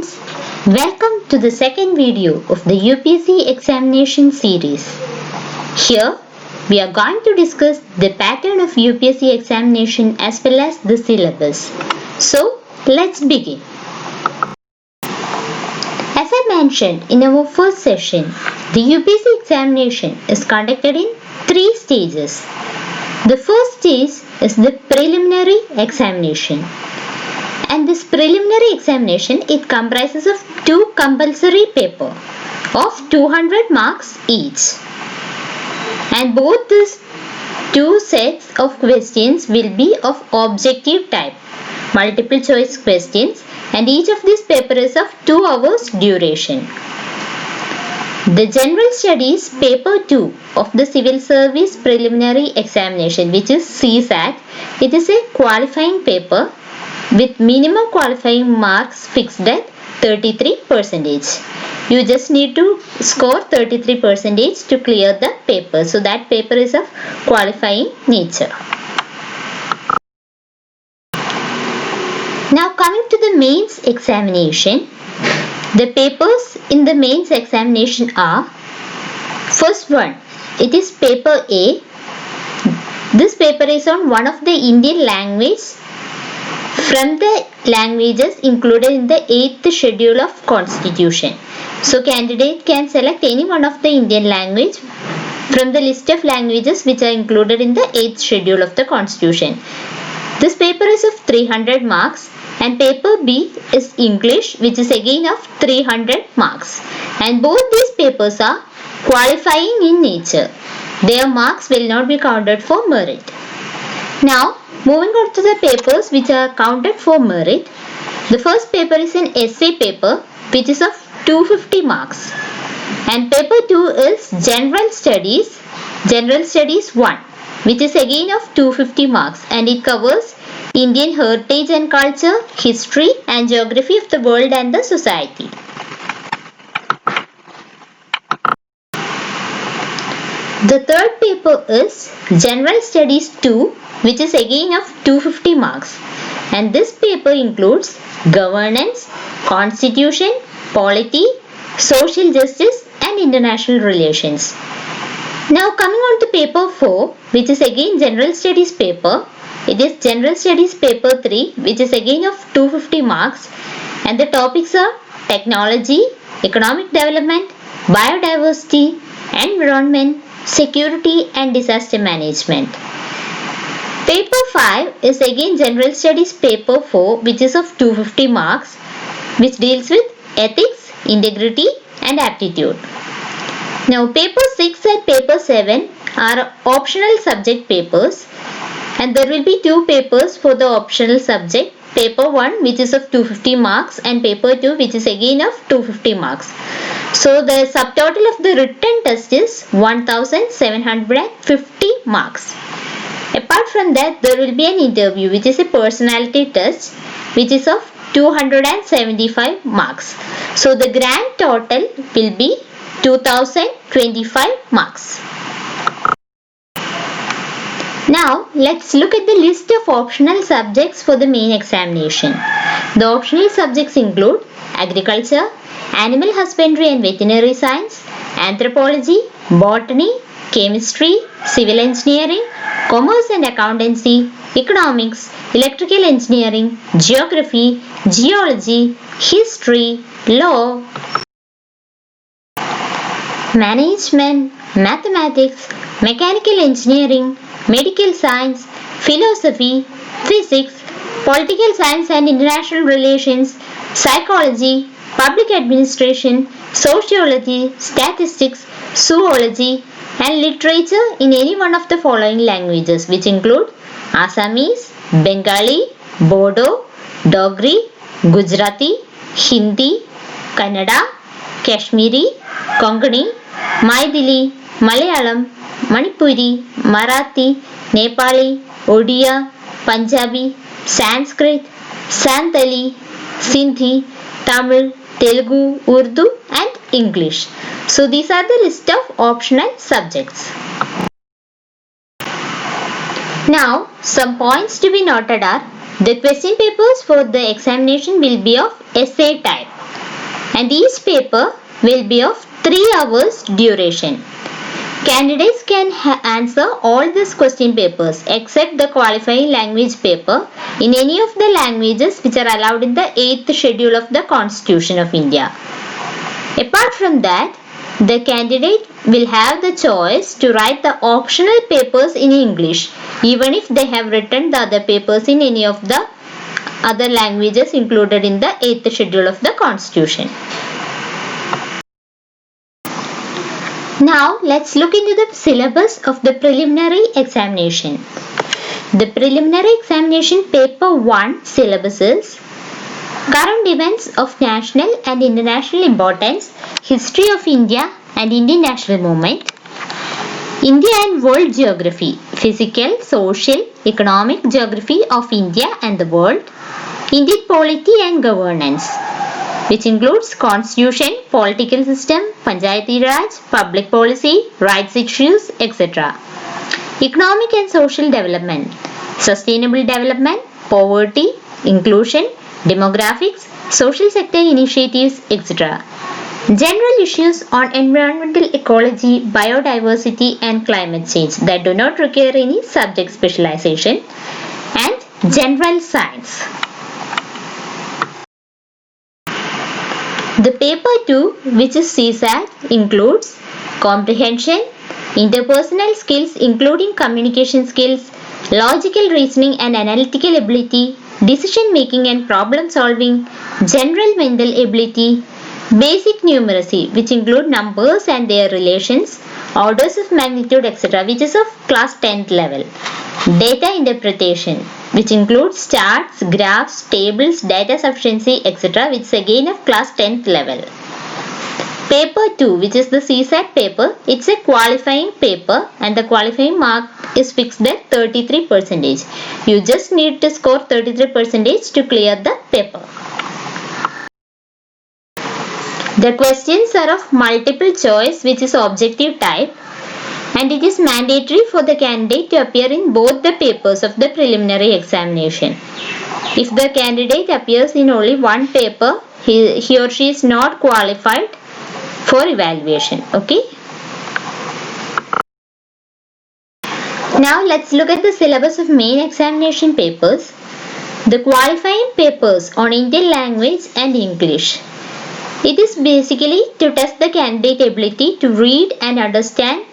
students, welcome to the second video of the UPSC examination series. Here we are going to discuss the pattern of UPSC examination as well as the syllabus. So let's begin. As I mentioned in our first session, the UPSC examination is conducted in three stages. The first stage is the preliminary examination. And this preliminary examination, it comprises of two compulsory papers of 200 marks each. And both these two sets of questions will be of objective type, multiple choice questions, and each of these papers is of 2 hours duration. The General Studies Paper 2 of the Civil Service Preliminary Examination, which is CSAT, it is a qualifying paper with minimum qualifying marks fixed at 33%. You just need to score 33% to clear the paper. So that paper is of qualifying nature. Now coming to the mains examination. The papers in the mains examination are: first one, it is paper A. This paper is on one of the Indian language from the languages included in the 8th schedule of Constitution. So candidate can select any one of the Indian language from the list of languages which are included in the 8th schedule of the Constitution. This paper is of 300 marks, and paper B is English, which is again of 300 marks. And both these papers are qualifying in nature. Their marks will not be counted for merit. Now moving on to the papers which are counted for merit. The first paper is an essay paper which is of 250 marks. And paper 2 is General Studies 1, which is again of 250 marks, and it covers Indian heritage and culture, history and geography of the world and the society. The third paper is General Studies 2, which is again of 250 marks, and this paper includes governance, constitution, polity, social justice and international relations. Now coming on to paper 4, which is again General Studies paper. It is General Studies paper 3, which is again of 250 marks, and the topics are technology, economic development, biodiversity, environment, security and disaster management. Paper 5 is again General Studies paper 4, which is of 250 marks, which deals with ethics, integrity and aptitude. Now paper 6 and paper 7 are optional subject papers, and there will be two papers for the optional subject. Paper 1, which is of 250 marks, and paper 2, which is again of 250 marks. So the subtotal of the written test is 1750 marks. Apart from that, there will be an interview, which is a personality test, which is of 275 marks. So the grand total will be 2025 marks. Now let's look at the list of optional subjects for the main examination. The optional subjects include agriculture, animal husbandry and veterinary science, anthropology, botany, chemistry, civil engineering, commerce and accountancy, economics, electrical engineering, geography, geology, history, law, management, mathematics, mechanical engineering, medical science, philosophy, physics, political science and international relations, psychology, public administration, sociology, statistics, zoology and literature in any one of the following languages, which include Assamese, Bengali, Bodo, Dogri, Gujarati, Hindi, Kannada, Kashmiri, Konkani, Maithili, Malayalam, Manipuri, Marathi, Nepali, Odia, Punjabi, Sanskrit, Santali, Sindhi, Tamil, Telugu, Urdu and English. So these are the list of optional subjects. Now some points to be noted are: the question papers for the examination will be of essay type. and each paper will be of 3 hours duration. Candidates can answer all these question papers except the qualifying language paper in any of the languages which are allowed in the 8th schedule of the Constitution of India. Apart from that, the candidate will have the choice to write the optional papers in English even if they have written the other papers in any of the other languages included in the 8th schedule of the Constitution. Now let's look into the syllabus of the preliminary examination. The preliminary examination paper 1 syllabus is current events of national and international importance, history of India and Indian national movement, India and world geography, physical, social, economic geography of India and the world, Indian polity and governance, which includes constitution, political system, Panchayati Raj, public policy, rights issues, etc. Economic and social development, sustainable development, poverty, inclusion, demographics, social sector initiatives, etc. General issues on environmental ecology, biodiversity and climate change that do not require any subject specialization, and general science. The paper 2, which is CSAT, includes comprehension, interpersonal skills including communication skills, logical reasoning and analytical ability, decision making and problem solving, general mental ability, basic numeracy, which include numbers and their relations, orders of magnitude, etc., which is of class 10th level, data interpretation, which includes charts, graphs, tables, data sufficiency, etc., which is again of class 10th level. Paper 2, which is the CSAT paper, it's a qualifying paper and the qualifying mark is fixed at 33%. You just need to score 33% to clear the paper. The questions are of multiple choice, which is objective type, and it is mandatory for the candidate to appear in both the papers of the preliminary examination. If the candidate appears in only one paper, he or she is not qualified for evaluation. Okay. Now let's look at the syllabus of main examination papers. The qualifying papers on Indian language and English. It is basically to test the candidate ability to read and understand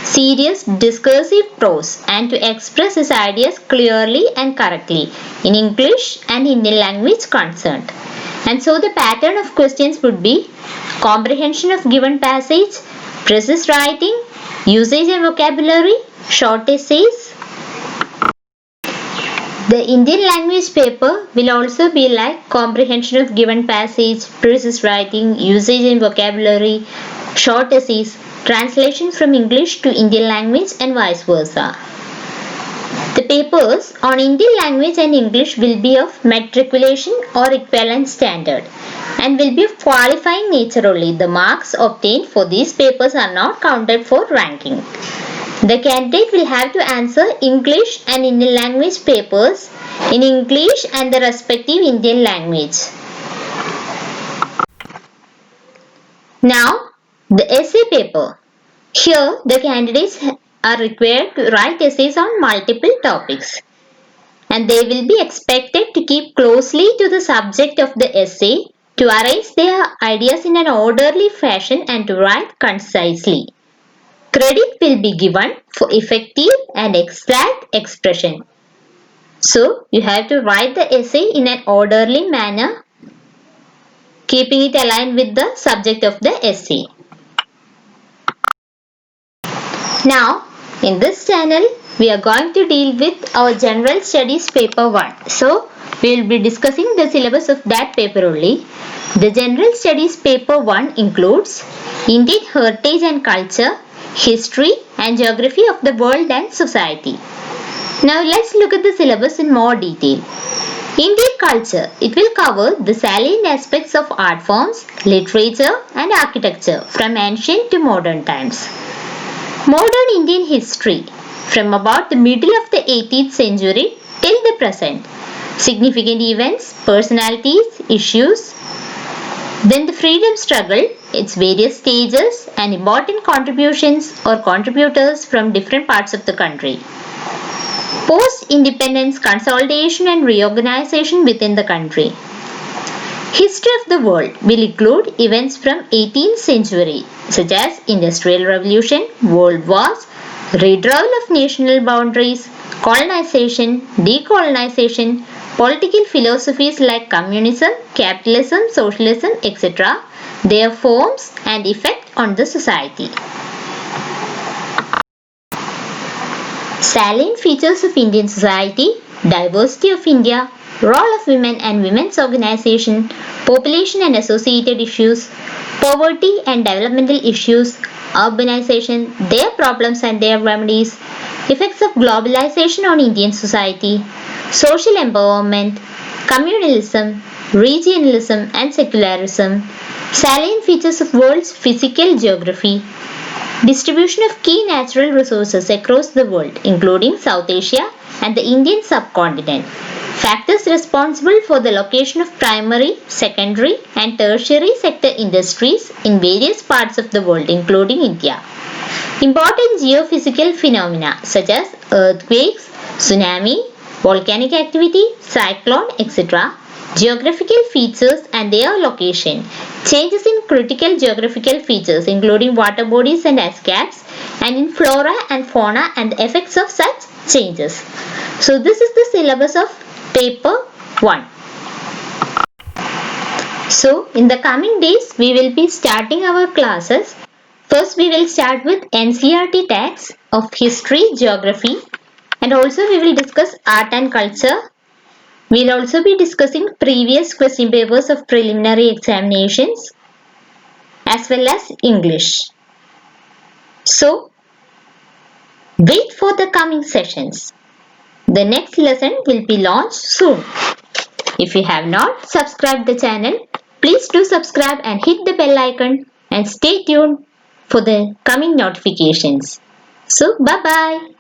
serious discursive prose and to express his ideas clearly and correctly in English and Indian language concerned. And so the pattern of questions would be comprehension of given passage, precise writing, usage and vocabulary, short essays. The Indian language paper will also be like comprehension of given passage, precise writing, usage and vocabulary, short essays, translation from English to Indian language and vice versa. The papers on Indian language and English will be of matriculation or equivalent standard and will be of qualifying nature only. The marks obtained for these papers are not counted for ranking. The candidate will have to answer English and Indian language papers in English and the respective Indian language. Now, the essay paper. Here, the candidates are required to write essays on multiple topics, and they will be expected to keep closely to the subject of the essay, to arrange their ideas in an orderly fashion and to write concisely. Credit will be given for effective and exact expression. So, you have to write the essay in an orderly manner, keeping it aligned with the subject of the essay. Now, in this channel, we are going to deal with our General Studies paper 1. So, we will be discussing the syllabus of that paper only. The General Studies paper 1 includes Indian heritage and culture, history and geography of the world and society. Now, let's look at the syllabus in more detail. Indian culture. It will cover the salient aspects of art forms, literature and architecture from ancient to modern times. Modern Indian history from about the middle of the 18th century till the present. Significant events, personalities, issues. Then the freedom struggle, its various stages and important contributions or contributors from different parts of the country. Post-independence consolidation and reorganization within the country. History of the world will include events from 18th century such as Industrial Revolution, World Wars, redrawal of national boundaries, colonization, decolonization, political philosophies like communism, capitalism, socialism, etc., their forms and effect on the society. Salient features of Indian society, diversity of India, role of women and women's organization, population and associated issues, poverty and developmental issues, urbanization, their problems and their remedies, effects of globalization on Indian society, social empowerment, communalism, regionalism and secularism, salient features of world's physical geography, distribution of key natural resources across the world, including South Asia and the Indian subcontinent. Factors responsible for the location of primary, secondary and tertiary sector industries in various parts of the world, including India. Important geophysical phenomena such as earthquakes, tsunami, volcanic activity, cyclone, etc. Geographical features and their location. Changes in critical geographical features including water bodies and ice caps, and in flora and fauna and the effects of such changes. So this is the syllabus of paper 1. So in the coming days we will be starting our classes. First we will start with NCERT tags of history, geography, and also we will discuss art and culture. We will also be discussing previous question papers of preliminary examinations as well as English. So, wait for the coming sessions. The next lesson will be launched soon. If you have not subscribed the channel, please do subscribe and hit the bell icon and stay tuned for the coming notifications. So, bye-bye.